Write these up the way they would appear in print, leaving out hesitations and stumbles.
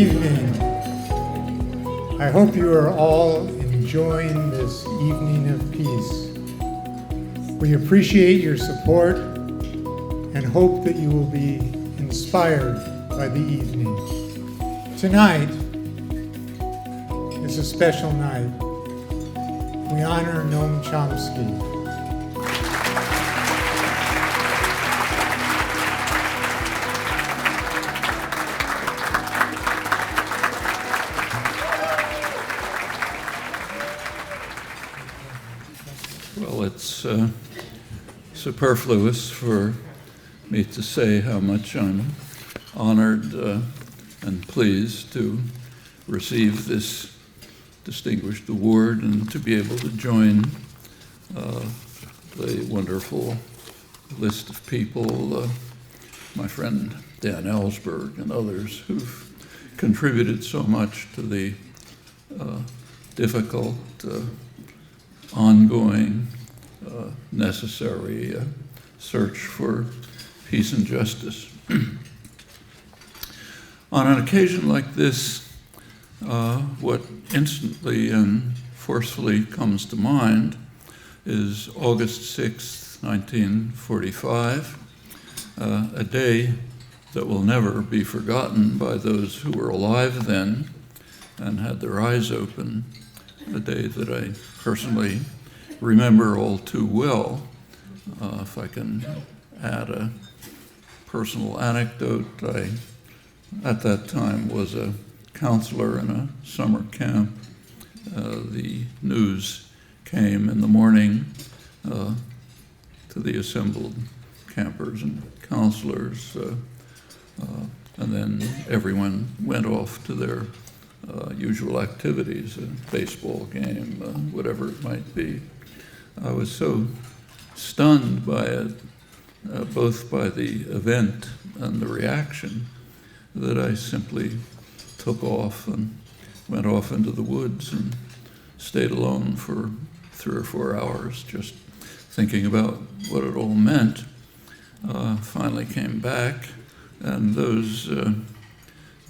evening. I hope you are all enjoying this evening of peace. We appreciate your support and hope that you will be inspired by the evening. Tonight is a special night. We honor Noam Chomsky. Well, it's superfluous for me to say how much I'm honored and pleased to receive this distinguished award and to be able to join the wonderful list of people, my friend Dan Ellsberg and others who've contributed so much to the difficult, ongoing, necessary search for peace and justice. On an occasion like this, what instantly and forcefully comes to mind is August 6, 1945, a day that will never be forgotten by those who were alive then and had their eyes open, a day that I personally remember all too well. If I can add a personal anecdote, I, at that time, was a counselor in a summer camp. The news came in the morning to the assembled campers and counselors, and then everyone went off to their usual activities, a baseball game, whatever it might be. I was so stunned by it, both by the event and the reaction, that I simply took off and went off into the woods and stayed alone for 3 or 4 hours, just thinking about what it all meant. Finally came back, and those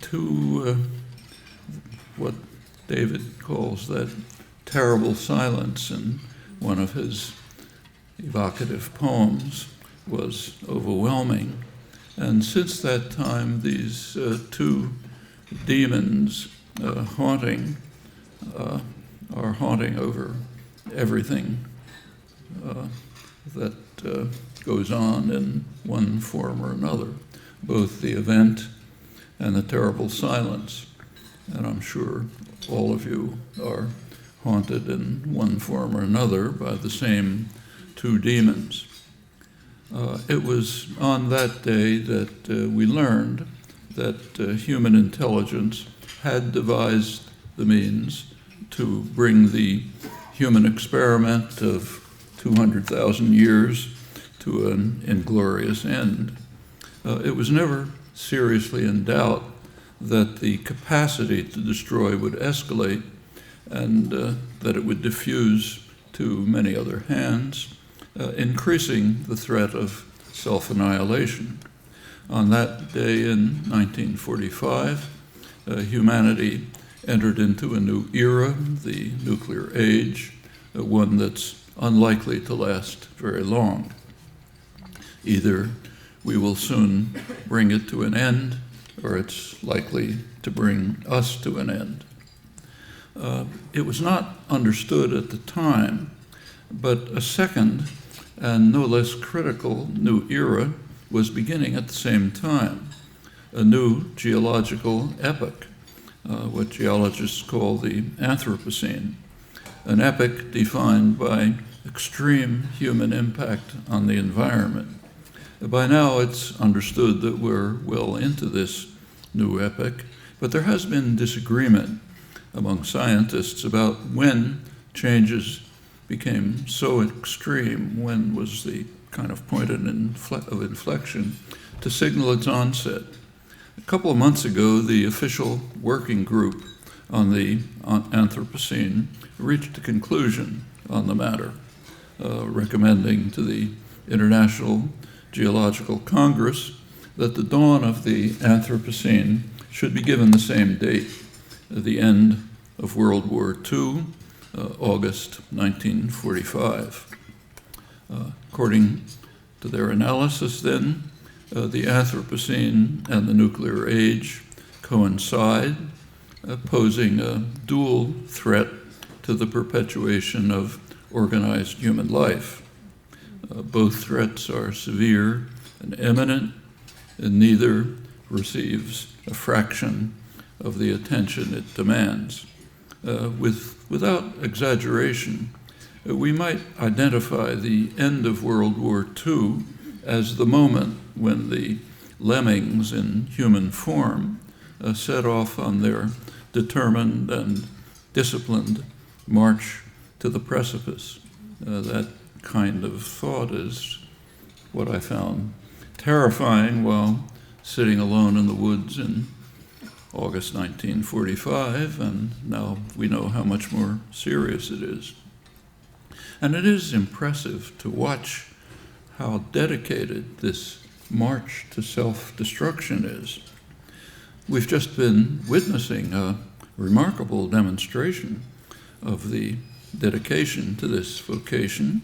two, what David calls that terrible silence in one of his evocative poems, was overwhelming. And since that time, these two demons are haunting over everything that goes on in one form or another, both the event and the terrible silence. And I'm sure all of you are haunted in one form or another by the same two demons. It was on that day that we learned that human intelligence had devised the means to bring the human experiment of 200,000 years to an inglorious end. It was never seriously in doubt that the capacity to destroy would escalate and that it would diffuse to many other hands, increasing the threat of self-annihilation. On that day in 1945, humanity entered into a new era, the nuclear age, one that's unlikely to last very long. Either we will soon bring it to an end, or it's likely to bring us to an end. It was not understood at the time, but a second and no less critical new era was beginning at the same time, a new geological epoch, what geologists call the Anthropocene, an epoch defined by extreme human impact on the environment. By now it's understood that we're well into this new epoch, but there has been disagreement among scientists about when changes became so extreme, when was the kind of point of inflection to signal its onset. A couple of months ago, the official working group on the Anthropocene reached a conclusion on the matter, recommending to the International Geological Congress that the dawn of the Anthropocene should be given the same date, the end of World War II, August 1945. According to their analysis then, the Anthropocene and the nuclear age coincide, posing a dual threat to the perpetuation of organized human life. Both threats are severe and imminent, and neither receives a fraction of the attention it demands. Without exaggeration, we might identify the end of World War II as the moment when the lemmings in human form set off on their determined and disciplined march to the precipice. That kind of thought is what I found terrifying while sitting alone in the woods in August 1945, and now we know how much more serious it is. And it is impressive to watch how dedicated this march to self-destruction is. We've just been witnessing a remarkable demonstration of the dedication to this vocation.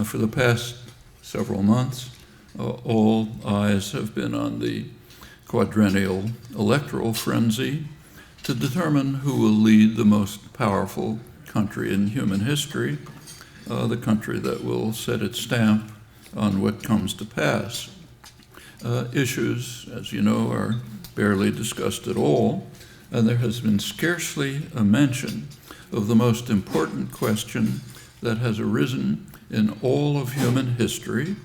For the past several months, all eyes have been on the quadrennial electoral frenzy to determine who will lead the most powerful country in human history, the country that will set its stamp on what comes to pass. Issues, as you know, are barely discussed at all, and there has been scarcely a mention of the most important question that has arisen in all of human history,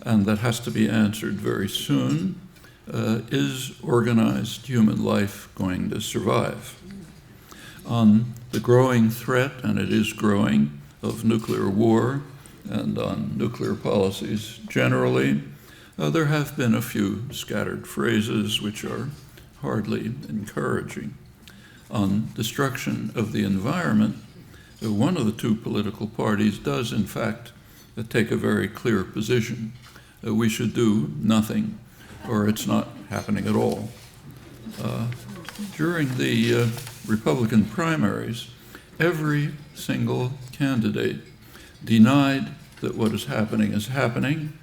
and that has to be answered very soon. Is organized human life going to survive? On the growing threat, and it is growing, of nuclear war and on nuclear policies generally, there have been a few scattered phrases which are hardly encouraging. On destruction of the environment, one of the two political parties does, in fact, take a very clear position. We should do nothing, or it's not happening at all. During the Republican primaries, every single candidate denied that what is happening,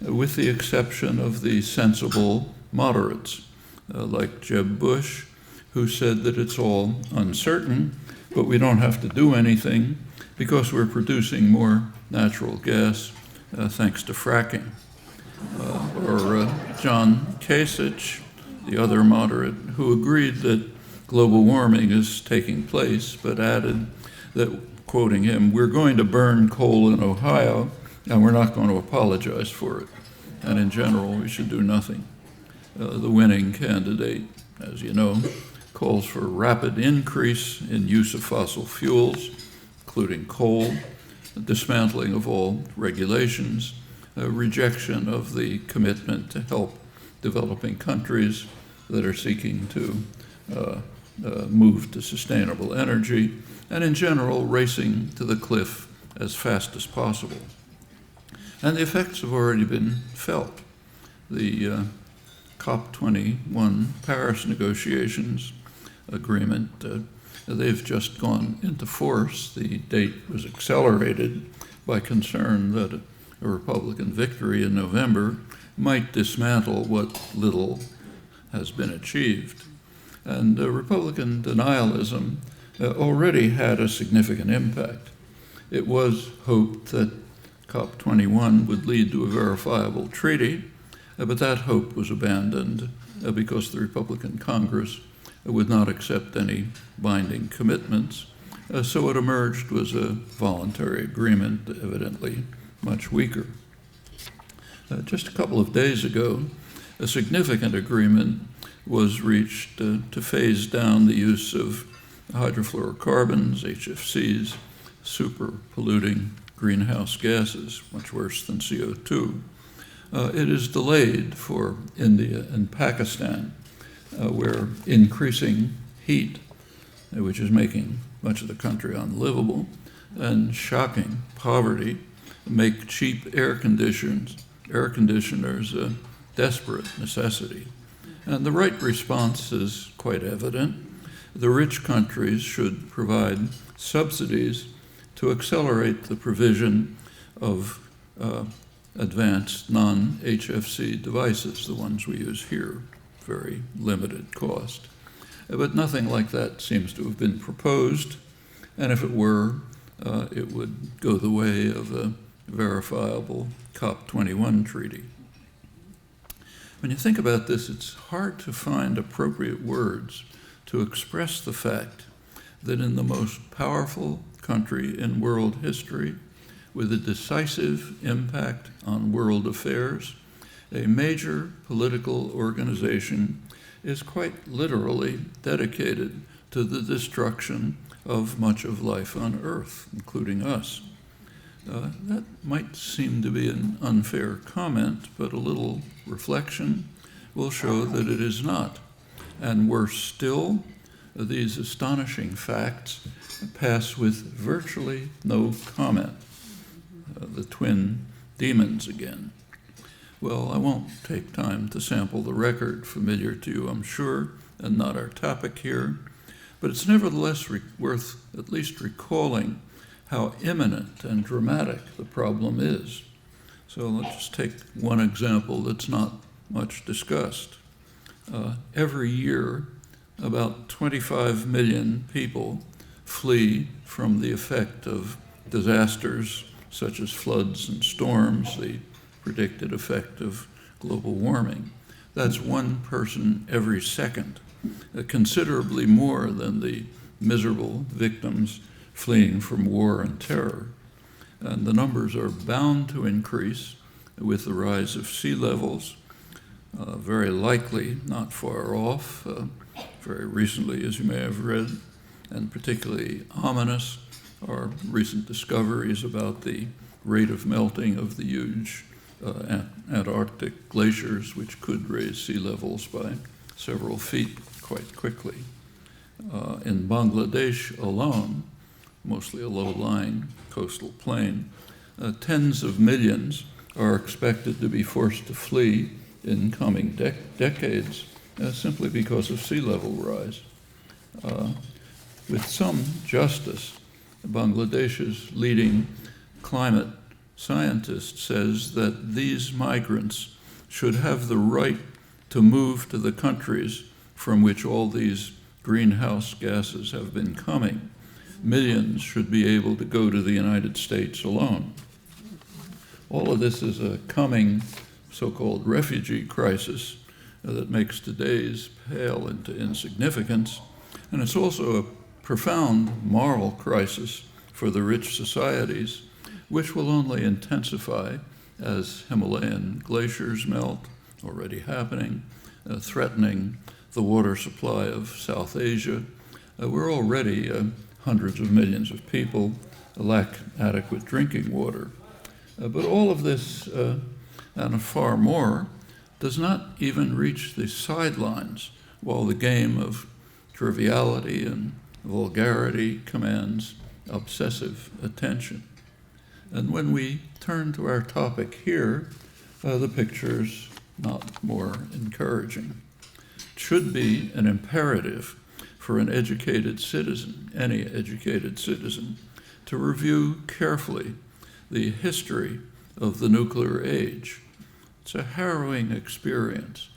with the exception of the sensible moderates, like Jeb Bush, who said that it's all uncertain, but we don't have to do anything because we're producing more natural gas thanks to fracking. Or John Kasich, the other moderate, who agreed that global warming is taking place, but added that, quoting him, "We're going to burn coal in Ohio, and we're not going to apologize for it. And in general, we should do nothing." The winning candidate, as you know, calls for rapid increase in use of fossil fuels, including coal, dismantling of all regulations, rejection of the commitment to help developing countries that are seeking to move to sustainable energy, and in general, racing to the cliff as fast as possible. And the effects have already been felt. The COP21 Paris negotiations agreement, they've just gone into force. The date was accelerated by concern that a Republican victory in November might dismantle what little has been achieved. And Republican denialism already had a significant impact. It was hoped that COP21 would lead to a verifiable treaty, but that hope was abandoned because the Republican Congress would not accept any binding commitments. So what emerged was a voluntary agreement, evidently much weaker. Just a couple of days ago, a significant agreement was reached to phase down the use of hydrofluorocarbons, HFCs, super polluting greenhouse gases, much worse than CO2. It is delayed for India and Pakistan, where increasing heat, which is making much of the country unlivable, and shocking poverty make cheap air conditioners a desperate necessity. And the right response is quite evident. The rich countries should provide subsidies to accelerate the provision of advanced non-HFC devices, the ones we use here, very limited cost. But nothing like that seems to have been proposed, and if it were, it would go the way of a verifiable COP21 treaty. When you think about this, it's hard to find appropriate words to express the fact that in the most powerful country in world history, with a decisive impact on world affairs, a major political organization is quite literally dedicated to the destruction of much of life on Earth, including us. That might seem to be an unfair comment, but a little reflection will show that it is not. And worse still, these astonishing facts pass with virtually no comment. The twin demons again. Well, I won't take time to sample the record, familiar to you, I'm sure, and not our topic here, but it's nevertheless worth at least recalling how imminent and dramatic the problem is. So let's just take one example that's not much discussed. Every year, about 25 million people flee from the effect of disasters such as floods and storms, the predicted effect of global warming. That's one person every second, considerably more than the miserable victims fleeing from war and terror. And the numbers are bound to increase with the rise of sea levels, very likely not far off. Very recently, as you may have read, and particularly ominous, are recent discoveries about the rate of melting of the huge Antarctic glaciers, which could raise sea levels by several feet quite quickly. In Bangladesh alone, mostly a low-lying coastal plain, tens of millions are expected to be forced to flee in coming decades simply because of sea level rise. With some justice, Bangladesh's leading climate scientist says that these migrants should have the right to move to the countries from which all these greenhouse gases have been coming. Millions should be able to go to the United States alone. All of this is a coming so-called refugee crisis that makes today's pale into insignificance, and it's also a profound moral crisis for the rich societies, which will only intensify as Himalayan glaciers melt, already happening, threatening the water supply of South Asia. We're already hundreds of millions of people lack adequate drinking water. But all of this, and far more, does not even reach the sidelines while the game of triviality and vulgarity commands obsessive attention. And when we turn to our topic here, the picture's not more encouraging. It should be an imperative for an educated citizen, any educated citizen, to review carefully the history of the nuclear age. It's a harrowing experience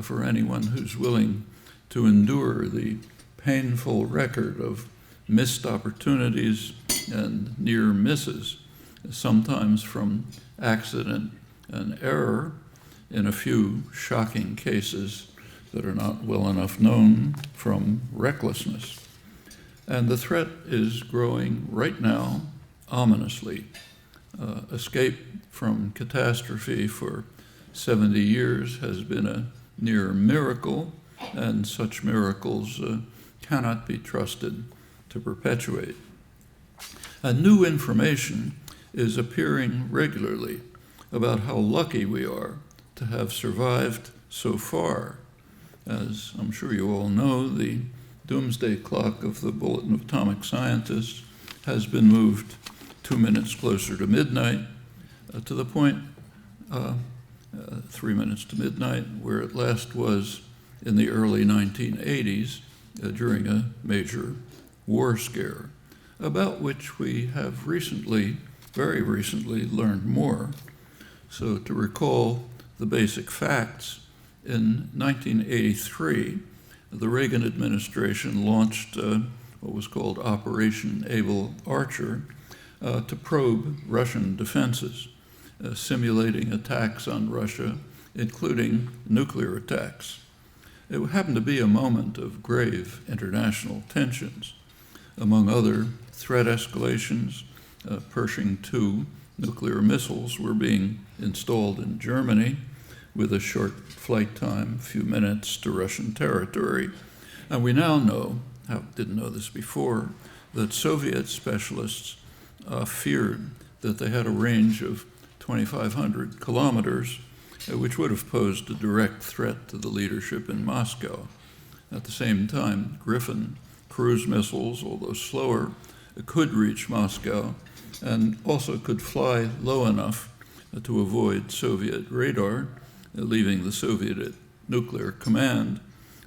for anyone who's willing to endure the painful record of missed opportunities and near misses, sometimes from accident and error, in a few shocking cases that are not well enough known, from recklessness. And the threat is growing right now, ominously. Escape from catastrophe for 70 years has been a near miracle, and such miracles cannot be trusted to perpetuate. And new information is appearing regularly about how lucky we are to have survived so far. As I'm sure you all know, the Doomsday Clock of the Bulletin of Atomic Scientists has been moved 2 minutes closer to midnight, to the point 3 minutes to midnight, where it last was in the early 1980s during a major war scare, about which we have recently, very recently, learned more. So to recall the basic facts, in 1983, the Reagan administration launched what was called Operation Able Archer to probe Russian defenses, simulating attacks on Russia, including nuclear attacks. It happened to be a moment of grave international tensions. Among other threat escalations, Pershing II nuclear missiles were being installed in Germany with a short flight time, a few minutes, to Russian territory. And we now know, didn't know this before, that Soviet specialists feared that they had a range of 2,500 kilometers, which would have posed a direct threat to the leadership in Moscow. At the same time, Griffin cruise missiles, although slower, could reach Moscow and also could fly low enough to avoid Soviet radar, leaving the Soviet nuclear command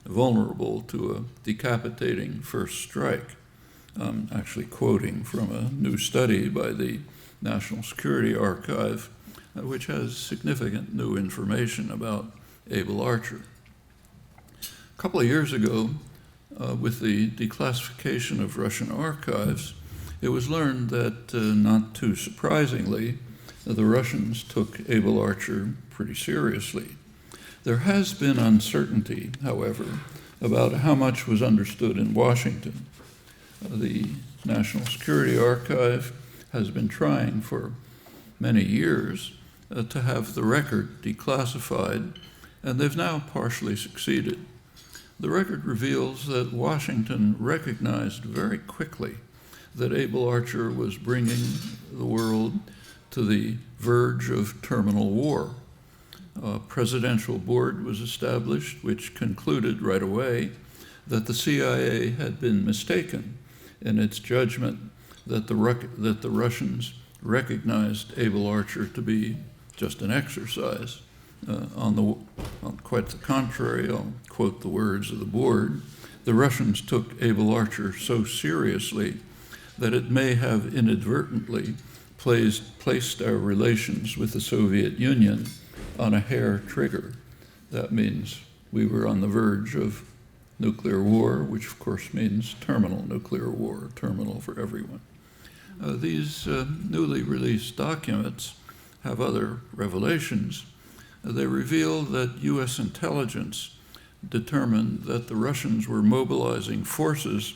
vulnerable to a decapitating first strike. I'm actually quoting from a new study by the National Security Archive, which has significant new information about Able Archer. A couple of years ago, with the declassification of Russian archives, it was learned that, not too surprisingly, the Russians took Able Archer pretty seriously. There has been uncertainty, however, about how much was understood in Washington. The National Security Archive has been trying for many years to have the record declassified, and they've now partially succeeded. The record reveals that Washington recognized very quickly that Able Archer was bringing the world to the verge of terminal war. A presidential board was established, which concluded right away that the CIA had been mistaken in its judgment that the Russians recognized Able Archer to be just an exercise. On quite the contrary, I'll quote the words of the board, the Russians took Able Archer so seriously that it may have inadvertently placed our relations with the Soviet Union on a hair trigger. That means we were on the verge of nuclear war, which of course means terminal nuclear war, terminal for everyone. These newly released documents have other revelations. They reveal that U.S. intelligence determined that the Russians were mobilizing forces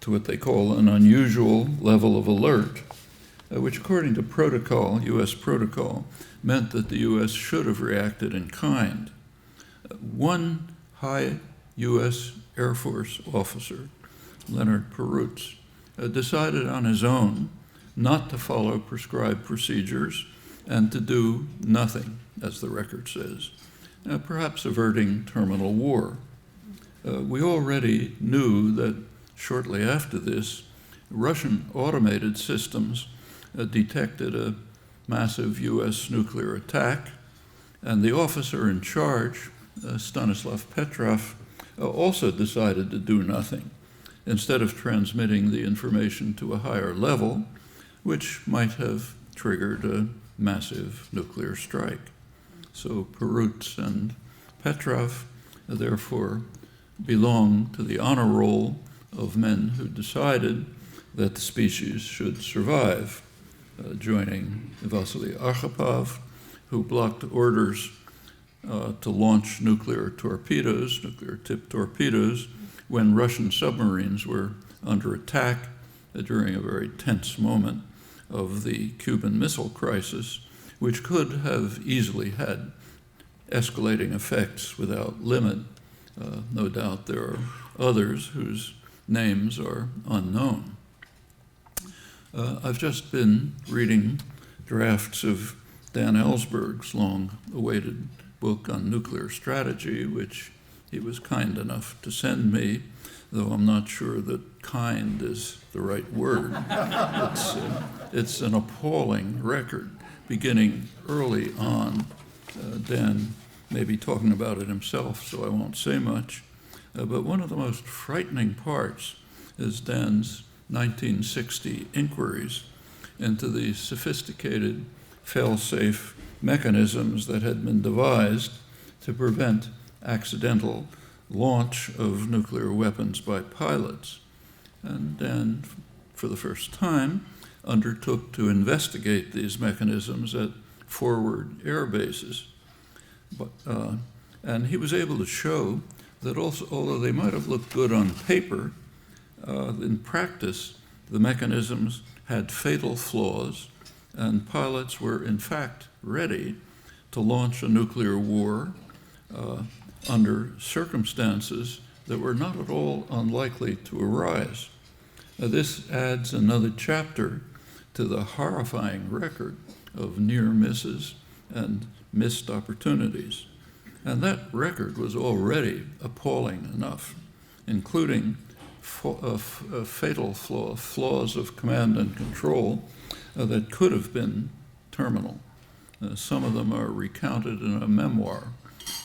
to what they call an unusual level of alert, which according to protocol, U.S. protocol, meant that the U.S. should have reacted in kind. One high U.S. Air Force officer, Leonard Perutz, decided on his own not to follow prescribed procedures and to do nothing, as the record says, perhaps averting terminal war. We already knew that shortly after this, Russian automated systems detected a massive U.S. nuclear attack, and the officer in charge, Stanislav Petrov, also decided to do nothing, instead of transmitting the information to a higher level, which might have triggered a massive nuclear strike. So Perutz and Petrov, therefore, belong to the honor roll of men who decided that the species should survive, joining Vasily Arkhipov, who blocked orders to launch nuclear tipped torpedoes, when Russian submarines were under attack during a very tense moment of the Cuban Missile Crisis, which could have easily had escalating effects without limit. No doubt there are others whose names are unknown. I've just been reading drafts of Dan Ellsberg's long-awaited book on nuclear strategy, which he was kind enough to send me, though I'm not sure that kind is the right word. It's an appalling record. Beginning early on, Dan may be talking about it himself, so I won't say much. But one of the most frightening parts is Dan's 1960 inquiries into the sophisticated fail-safe mechanisms that had been devised to prevent accidental launch of nuclear weapons by pilots. And Dan, for the first time, undertook to investigate these mechanisms at forward air bases. And he was able to show that also, although they might have looked good on paper, in practice, the mechanisms had fatal flaws, and pilots were in fact ready to launch a nuclear war under circumstances that were not at all unlikely to arise. This adds another chapter to the horrifying record of near misses and missed opportunities. And that record was already appalling enough, including fatal flaws of command and control that could have been terminal. Some of them are recounted in a memoir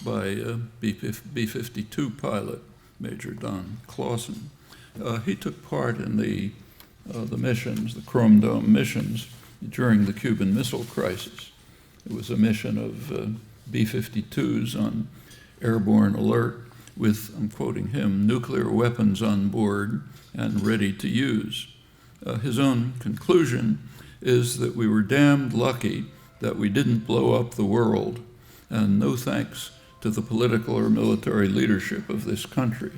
by B-52 pilot, Major Don Clausen. He took part in the missions, the Chrome Dome missions, during the Cuban Missile Crisis. It was a mission of B-52s on airborne alert with, I'm quoting him, nuclear weapons on board and ready to use. His own conclusion is that we were damned lucky that we didn't blow up the world, and no thanks to the political or military leadership of this country.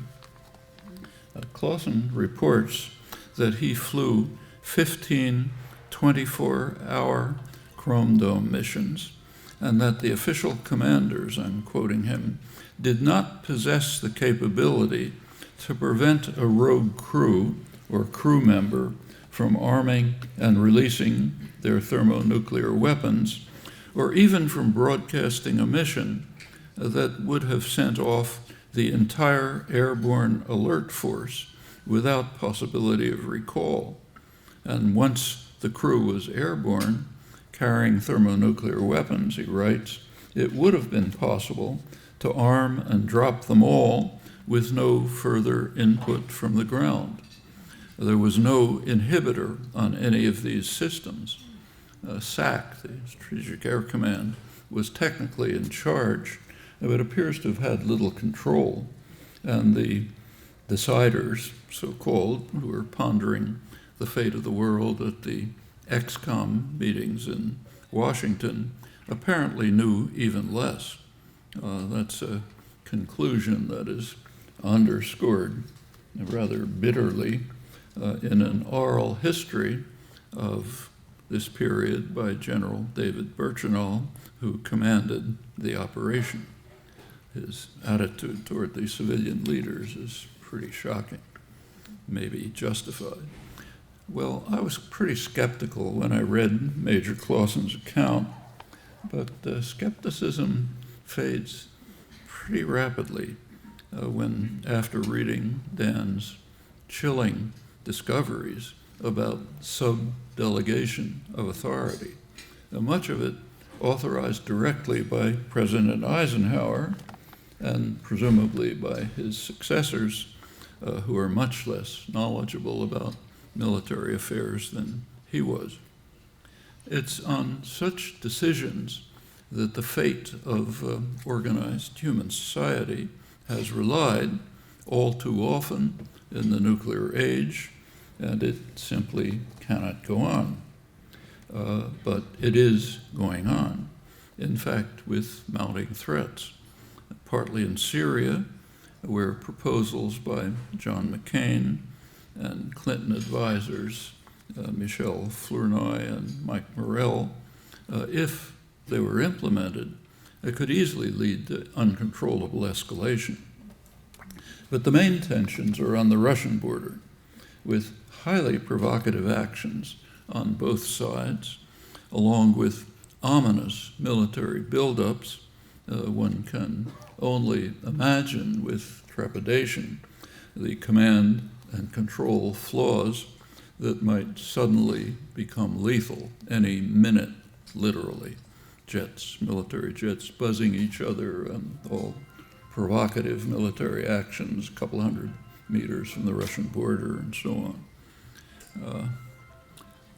Clausen reports that he flew 15 24-hour Chrome Dome missions, and that the official commanders, I'm quoting him, did not possess the capability to prevent a rogue crew or crew member from arming and releasing their thermonuclear weapons, or even from broadcasting a mission that would have sent off the entire airborne alert force without possibility of recall. And once the crew was airborne, carrying thermonuclear weapons, he writes, it would have been possible to arm and drop them all with no further input from the ground. There was no inhibitor on any of these systems. SAC, the Strategic Air Command, was technically in charge, but appears to have had little control. And the deciders, so-called, who were pondering the fate of the world at the XCOM meetings in Washington, apparently knew even less. That's a conclusion that is underscored rather bitterly in an oral history of this period by General David Bertrand, who commanded the operation. His attitude toward the civilian leaders is pretty shocking, maybe justified. Well, I was pretty skeptical when I read Major Clausen's account, but skepticism fades pretty rapidly when, after reading Dan's chilling discoveries about sub-delegation of authority, much of it authorized directly by President Eisenhower and presumably by his successors, who are much less knowledgeable about military affairs than he was. It's on such decisions that the fate of organized human society has relied all too often in the nuclear age, and it simply cannot go on. But it is going on, in fact, with mounting threats, partly in Syria, where proposals by John McCain and Clinton advisors Michel Flournoy and Mike Morrell, if they were implemented, it could easily lead to uncontrollable escalation. But the main tensions are on the Russian border, with highly provocative actions on both sides, along with ominous military buildups. One can only imagine with trepidation the command and control flaws that might suddenly become lethal any minute, literally. jets, military jets buzzing each other, and all provocative military actions a couple hundred meters from the Russian border and so on.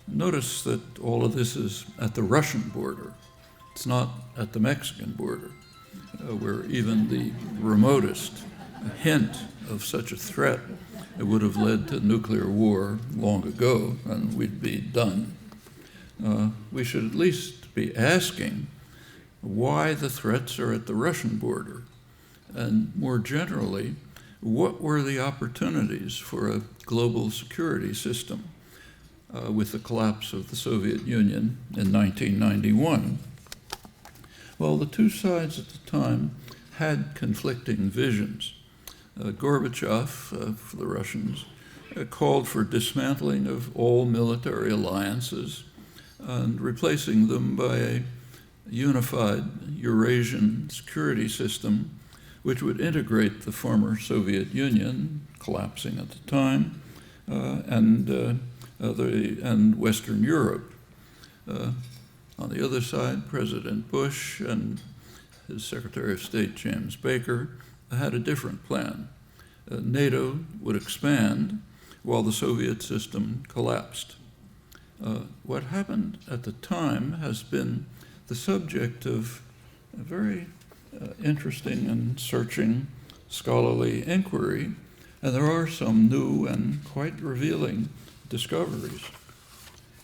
Notice that all of this is at the Russian border. It's not at the Mexican border, where even the remotest hint of such a threat would have led to nuclear war long ago, and we'd be done. We should at least be asking why the threats are at the Russian border, and more generally, what were the opportunities for a global security system with the collapse of the Soviet Union in 1991? Well, the two sides at the time had conflicting visions. Gorbachev, for the Russians, called for dismantling of all military alliances and replacing them by a unified Eurasian security system which would integrate the former Soviet Union, collapsing at the time, and Western Europe. On the other side, President Bush and his Secretary of State, James Baker, had a different plan. NATO would expand while the Soviet system collapsed. What happened at the time has been the subject of a very interesting and searching scholarly inquiry, and there are some new and quite revealing discoveries.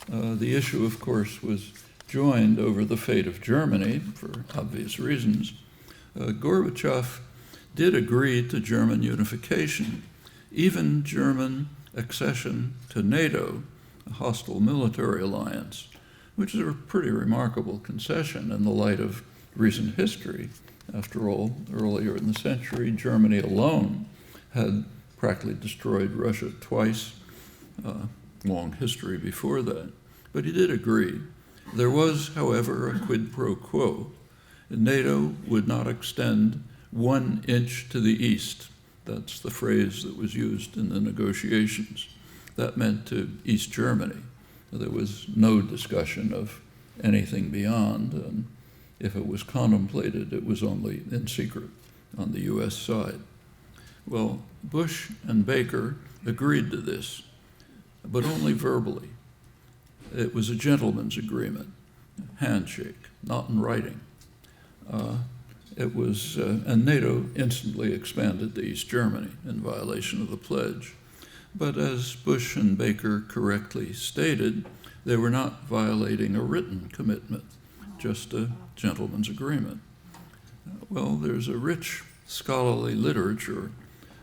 The issue, of course, was joined over the fate of Germany for obvious reasons. Gorbachev did agree to German unification, even German accession to NATO, a hostile military alliance, which is a pretty remarkable concession in the light of recent history. After all, earlier in the century, Germany alone had practically destroyed Russia twice, long history before that. But he did agree. There was, however, a quid pro quo. NATO would not extend 1 inch to the east. That's the phrase that was used in the negotiations. That meant to East Germany. There was no discussion of anything beyond, and if it was contemplated, it was only in secret on the US side. Well, Bush and Baker agreed to this, but only verbally. It was a gentleman's agreement, handshake, not in writing. And NATO instantly expanded to East Germany in violation of the pledge. But as Bush and Baker correctly stated, they were not violating a written commitment, just a gentleman's agreement. Well, there's a rich scholarly literature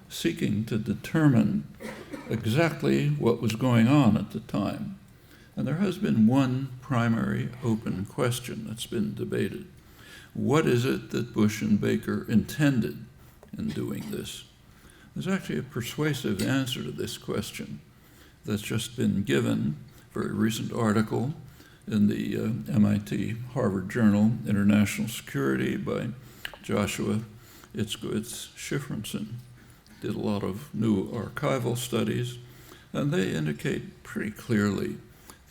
seeking to determine exactly what was going on at the time. And there has been one primary open question that's been debated. What is it that Bush and Baker intended in doing this? There's actually a persuasive answer to this question that's just been given, a very recent article in the MIT Harvard Journal, International Security, by Joshua Itzkowitz-Shifrinson. Did a lot of new archival studies, and they indicate pretty clearly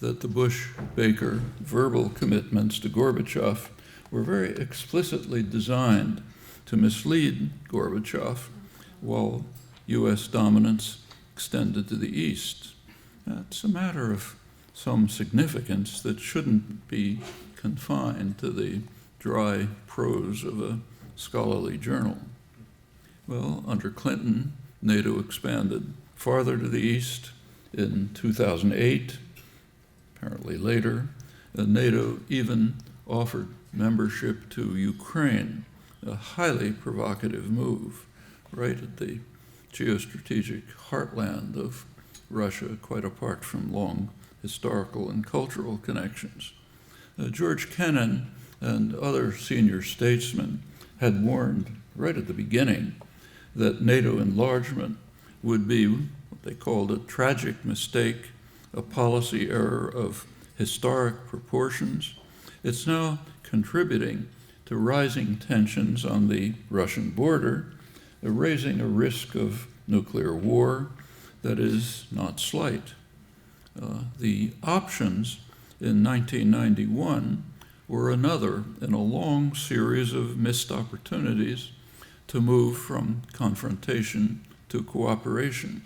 that the Bush-Baker verbal commitments to Gorbachev were very explicitly designed to mislead Gorbachev while U.S. dominance extended to the east. It's a matter of some significance that shouldn't be confined to the dry prose of a scholarly journal. Well, under Clinton, NATO expanded farther to the east in 2008. Apparently later, NATO even offered membership to Ukraine, a highly provocative move, right at the geostrategic heartland of Russia, quite apart from long historical and cultural connections. George Kennan and other senior statesmen had warned right at the beginning that NATO enlargement would be what they called a tragic mistake, a policy error of historic proportions. It's now contributing to rising tensions on the Russian border, raising a risk of nuclear war that is not slight. The options in 1991 were another in a long series of missed opportunities to move from confrontation to cooperation,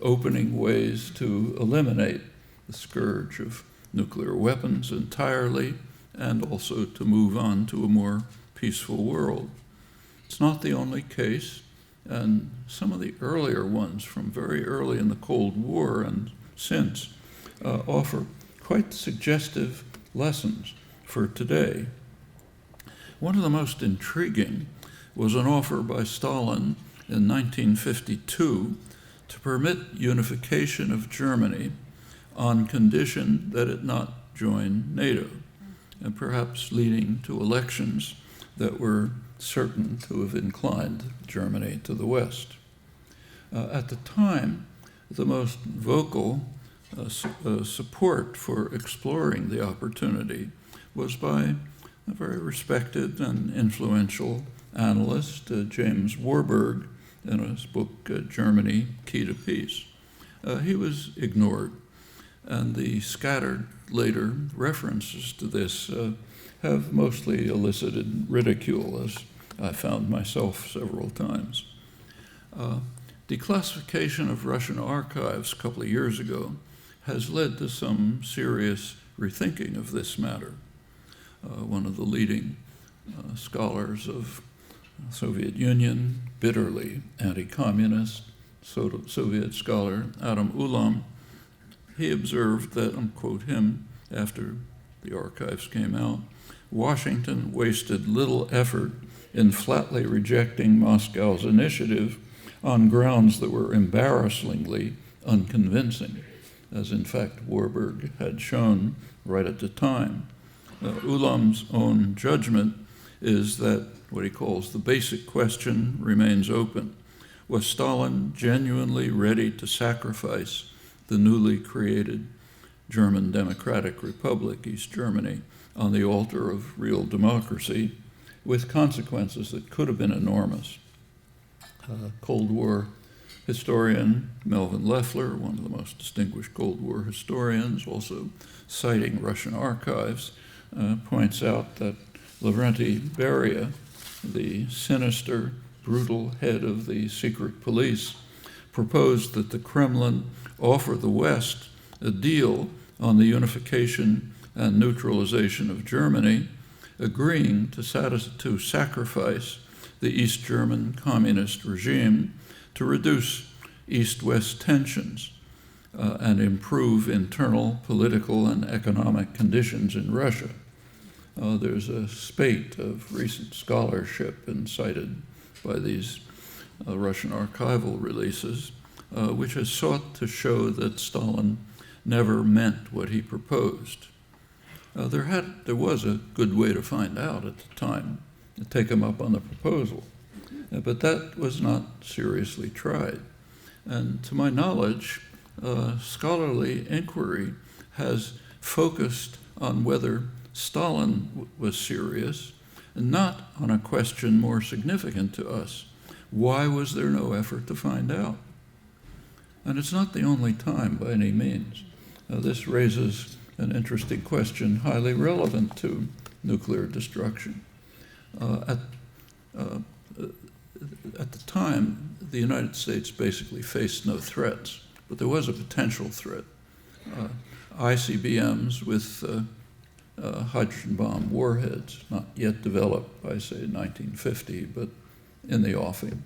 opening ways to eliminate the scourge of nuclear weapons entirely, and also to move on to a more peaceful world. It's not the only case, and some of the earlier ones from very early in the Cold War and since offer quite suggestive lessons for today. One of the most intriguing was an offer by Stalin in 1952 to permit unification of Germany on condition that it not join NATO, and perhaps leading to elections that were certain to have inclined Germany to the West. At the time, the most vocal support for exploring the opportunity was by a very respected and influential analyst, James Warburg, in his book, Germany, Key to Peace. He was ignored, and the scattered later references to this have mostly elicited ridicule, as I found myself several times. Declassification of Russian archives a couple of years ago has led to some serious rethinking of this matter. One of the leading scholars of the Soviet Union, bitterly anti-communist Soviet scholar Adam Ulam, he observed that, and quote him, after the archives came out, Washington wasted little effort in flatly rejecting Moscow's initiative on grounds that were embarrassingly unconvincing, as in fact Warburg had shown right at the time. Ulam's own judgment is that what he calls the basic question remains open. Was Stalin genuinely ready to sacrifice the newly created German Democratic Republic, East Germany, on the altar of real democracy, with consequences that could have been enormous? Cold War historian Melvin Leffler, one of the most distinguished Cold War historians, also citing Russian archives, points out that Lavrenti Beria, the sinister, brutal head of the secret police, proposed that the Kremlin offer the West a deal on the unification and neutralization of Germany, agreeing to sacrifice the East German communist regime to reduce East-West tensions and improve internal political and economic conditions in Russia. There's a spate of recent scholarship incited by these Russian archival releases, which has sought to show that Stalin never meant what he proposed. There was a good way to find out at the time, to take him up on the proposal, but that was not seriously tried. And to my knowledge, scholarly inquiry has focused on whether Stalin was serious, and not on a question more significant to us. Why was there no effort to find out? And it's not the only time by any means. This raises an interesting question highly relevant to nuclear destruction. At the time, the United States basically faced no threats, but there was a potential threat. ICBMs with hydrogen bomb warheads, not yet developed by, say, 1950, but in the offing.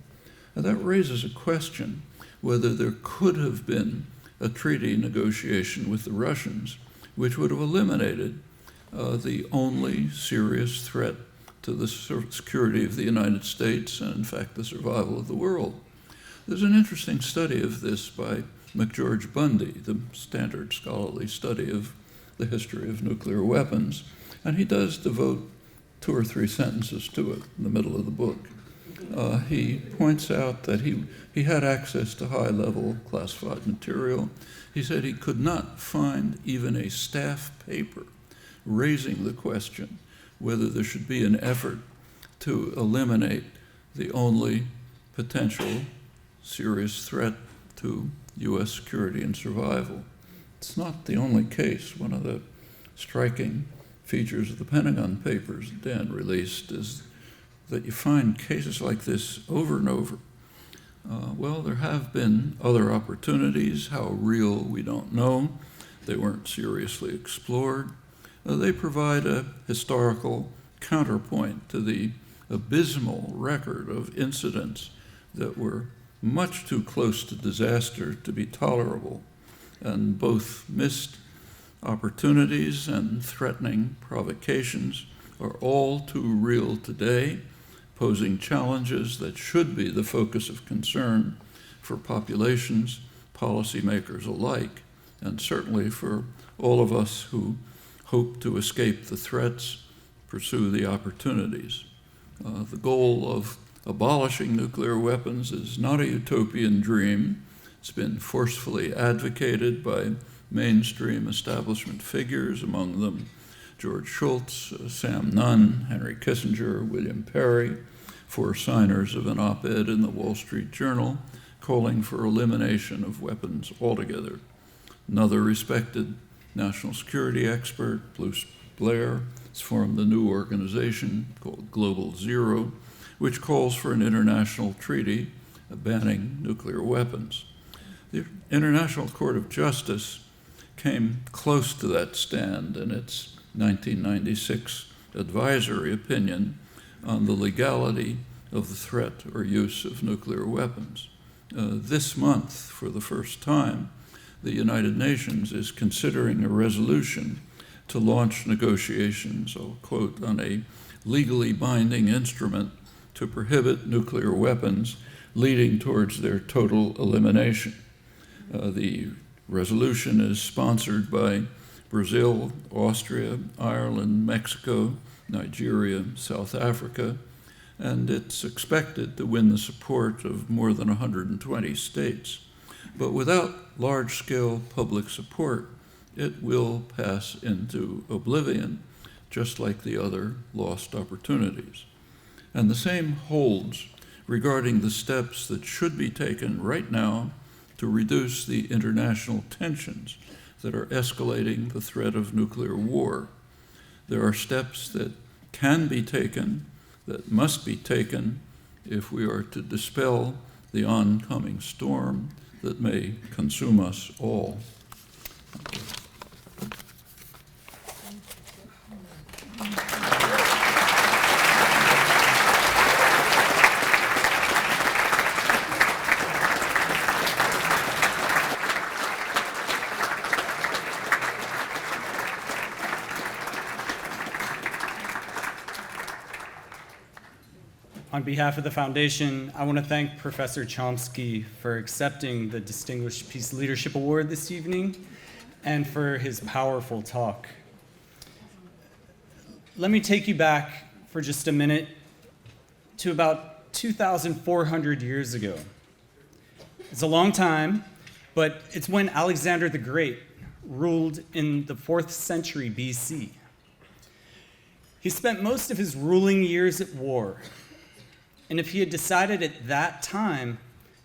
And that raises a question whether there could have been a treaty negotiation with the Russians which would have eliminated the only serious threat to the security of the United States and, in fact, the survival of the world. There's an interesting study of this by McGeorge Bundy, the standard scholarly study of the history of nuclear weapons, and he does devote 2 or 3 sentences to it in the middle of the book. He points out that he had access to high-level classified material. He said he could not find even a staff paper raising the question whether there should be an effort to eliminate the only potential serious threat to U.S. security and survival. It's not the only case. One of the striking features of the Pentagon Papers Dan released is that you find cases like this over and over. Well, there have been other opportunities. How real, we don't know. They weren't seriously explored. They provide a historical counterpoint to the abysmal record of incidents that were much too close to disaster to be tolerable, and both missed opportunities and threatening provocations are all too real today, posing challenges that should be the focus of concern for populations, policymakers alike, and certainly for all of us who hope to escape the threats, pursue the opportunities. The goal of abolishing nuclear weapons is not a utopian dream. It's been forcefully advocated by mainstream establishment figures, among them George Shultz, Sam Nunn, Henry Kissinger, William Perry, four signers of an op-ed in the Wall Street Journal calling for elimination of weapons altogether. Another respected national security expert, Bruce Blair, has formed the new organization called Global Zero, which calls for an international treaty banning nuclear weapons. The International Court of Justice came close to that stand in its 1996 advisory opinion on the legality of the threat or use of nuclear weapons. This month, for the first time, the United Nations is considering a resolution to launch negotiations, I'll quote, on a legally binding instrument to prohibit nuclear weapons leading towards their total elimination. The resolution is sponsored by Brazil, Austria, Ireland, Mexico, Nigeria, South Africa, and it's expected to win the support of more than 120 states. But without large-scale public support, it will pass into oblivion, just like the other lost opportunities. And the same holds regarding the steps that should be taken right now to reduce the international tensions that are escalating the threat of nuclear war. There are steps that can be taken, that must be taken, if we are to dispel the oncoming storm that may consume us all. On behalf of the Foundation, I want to thank Professor Chomsky for accepting the Distinguished Peace Leadership Award this evening and for his powerful talk. Let me take you back for just a minute to about 2,400 years ago. It's a long time, but it's when Alexander the Great ruled in the 4th century BC. He spent most of his ruling years at war. And if he had decided at that time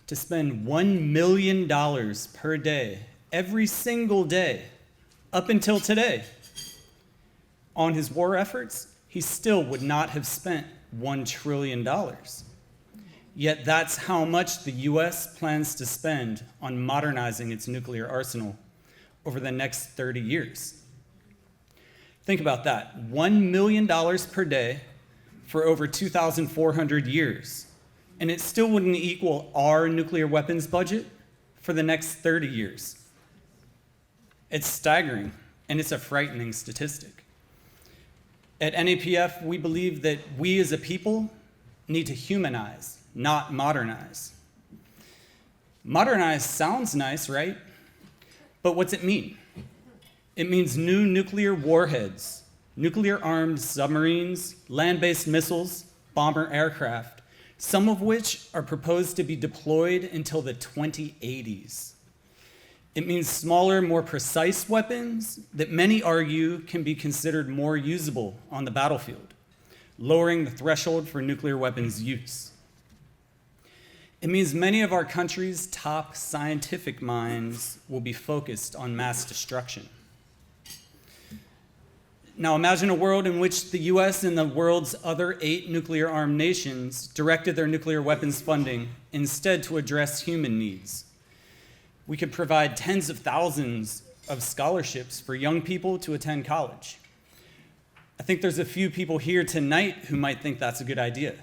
to spend $1 million per day, every single day, up until today, on his war efforts, he still would not have spent $1 trillion. Yet that's how much the US plans to spend on modernizing its nuclear arsenal over the next 30 years. Think about that, $1 million per day for over 2,400 years, and it still wouldn't equal our nuclear weapons budget for the next 30 years. It's staggering, and it's a frightening statistic. At NAPF, we believe that we as a people need to humanize, not modernize. Modernize sounds nice, right? But what's it mean? It means new nuclear warheads, nuclear-armed submarines, land-based missiles, bomber aircraft, some of which are proposed to be deployed until the 2080s. It means smaller, more precise weapons that many argue can be considered more usable on the battlefield, lowering the threshold for nuclear weapons use. It means many of our country's top scientific minds will be focused on mass destruction. Now imagine a world in which the US and the world's other 8 nuclear-armed nations directed their nuclear weapons funding instead to address human needs. We could provide tens of thousands of scholarships for young people to attend college. I think there's a few people here tonight who might think that's a good idea.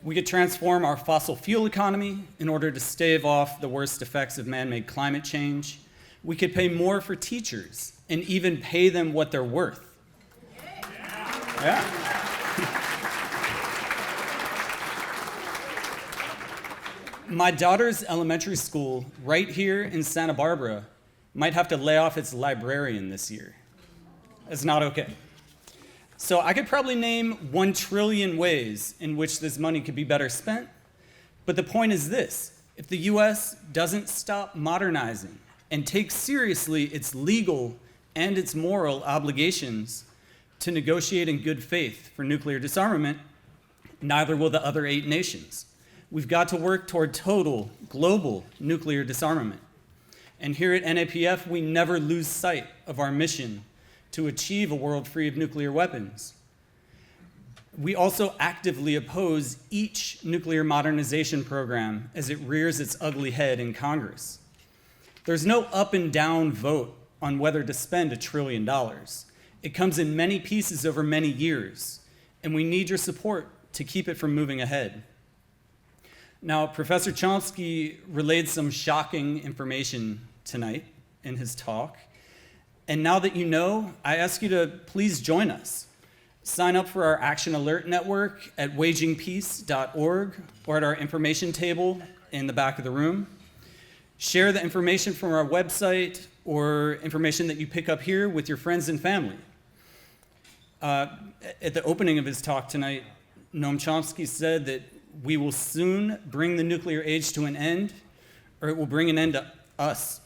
We could transform our fossil fuel economy in order to stave off the worst effects of man-made climate change. We could pay more for teachers and even pay them what they're worth. Yeah. My daughter's elementary school right here in Santa Barbara might have to lay off its librarian this year. It's not okay. So I could probably name 1 trillion ways in which this money could be better spent, but the point is this: if the US doesn't stop modernizing and take seriously its legal and its moral obligations to negotiate in good faith for nuclear disarmament, neither will the other 8 nations. We've got to work toward total global nuclear disarmament. And here at NAPF, we never lose sight of our mission to achieve a world free of nuclear weapons. We also actively oppose each nuclear modernization program as it rears its ugly head in Congress. There's no up and down vote on whether to spend $1 trillion. It comes in many pieces over many years, and we need your support to keep it from moving ahead. Now, Professor Chomsky relayed some shocking information tonight in his talk. And now that you know, I ask you to please join us. Sign up for our Action Alert Network at wagingpeace.org or at our information table in the back of the room. Share the information from our website or information that you pick up here with your friends and family. At the opening of his talk tonight, Noam Chomsky said that we will soon bring the nuclear age to an end, or it will bring an end to us.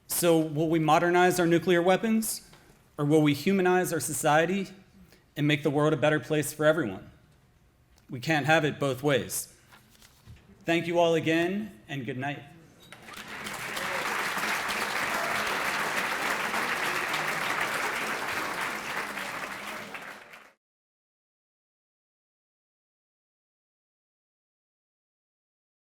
So will we modernize our nuclear weapons, or will we humanize our society and make the world a better place for everyone? We can't have it both ways. Thank you all again, and good night.